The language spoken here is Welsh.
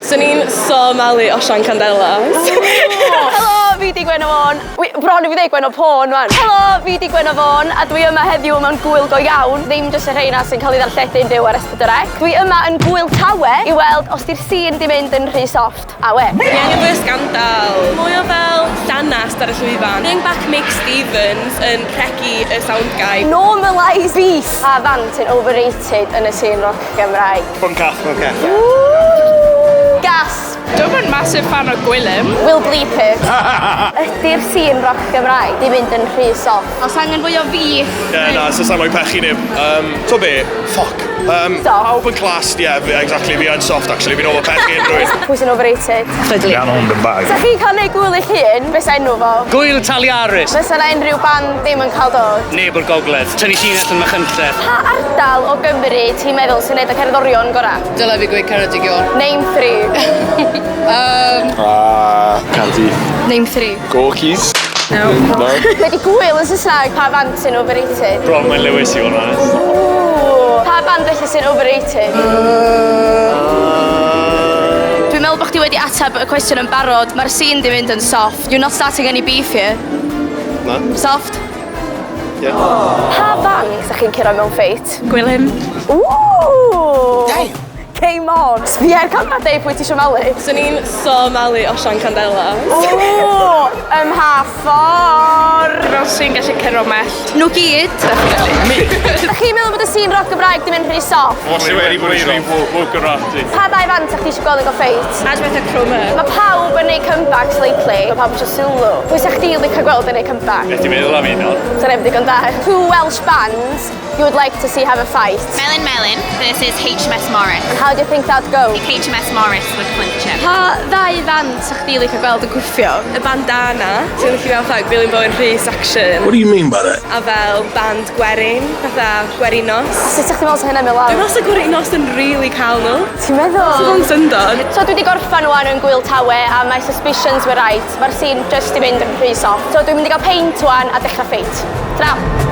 So ni'n malu o Sian Candelas. Helo, fi di Gwenno Fôn. Bron i fi ddweud Gwenno Fôn, wan. Helo, fi di Gwenno Fôn, a dwi yma heddiw mewn gwyl go iawn. Ddim jyst y rheina sy'n cael ei ddarlledu'n byw ar Ysbryd. Dwi yma yn Ŵyl Tawe i weld os di'r scene di mynd yn rhy sofft. A we. Ni angen fwy o scandal. Mwy o fel llanast ar y llwyfan. Bring back Mick Stevens yn rhegi y sound guy. Normalise beef. A fant yn overrated yn y scene roc Gymraeg. Bon cath. Gasp. Dwi'n yn massive fan o Gwilym. Will bleep it. Ydy'r scene roc Gymraeg di mynd yn rhy sofft. Os angen fwy o beef. Na, so sa'n rhoi pechu neb. So be? Fuck. Pawb yn class, exactly, fi yn soft actually, fi'n ofo pechu yn rhywun. Pwy sy'n overrated? Gan ond yn bag. Sa chi'n cael neud gwyl eich hun, beth enw fo? Ŵyl Tawe. Fysa na unrhyw band ddim yn cael dod? Neb o'r gogledd. Tynnu llinell yn Machynlleth. Pa ardal o Gymru ti'n meddwl sy'n neud y cerddorion gorau? Dyle fi gweud Ceredigion. Name 3. Cardiff. Name 3. Gorkies. No. Mae di gwyl yn Saesneg pa band sy'n overrated? Bronwen Lewis i hwnna. Pa band felly sy'n overrated? Dwi'n meddwl bod chdi wedi ateb y cwestiwn yn barod. Mae'r scene di mynd yn soft. You're not starting any beef here. Na? Soft? Yeah. Pa band sa chi'n curo mewn ffeit? Gwilym. Ooh! Damn! Game on! Fi er camera dweud pwy ti isio malu? So ni'n malu o Sian Candelas. Ooh! Ymhath ffordd! Fel sy'n gallu cero mellt. Nhw gyd? Definitely. Da chi'n meddwl bod y scene roc Gymraeg di mynd rhy soft? Os i wedi bod i'n fwg yn rati. Pa ddau fant a'ch chi eisiau gweld yn go ffeit? Adbeth o Cymru. Mae pawb yn neud comebacks lately. Mae pawb eisiau sylw. Pwy sa'ch chi licio gweld yn neud comeback? Beth ti'n meddwl am un nawr? Sa'n efo digon da. Two Welsh bands you would like to see have a fight. Melyn versus HMS Morris. And how do you think that'd go? HMS Morris would clinch it. Pa ddau fand sa'ch chi licio gweld yn gwffio? Y bandana, sy'n licio fel ffag Gwilym Bowen Rhys action. What do you mean by that? A fel band gwerin, fatha gwerinos. Sut sa'ch chi'n meddwl sa hynna'n mynd lawr? Dwi'n meddwl sy'n gwerinos yn really cael nhw. Ti'n meddwl? Sy'n o'n syndod. So dwi wedi gorffan wan yn Ŵyl Tawe a my suspicions were right. Mae'r scene just i mynd yn rhy soft. So dwi'n mynd i gael peint wan a dechrau ffeit. Ta-ra!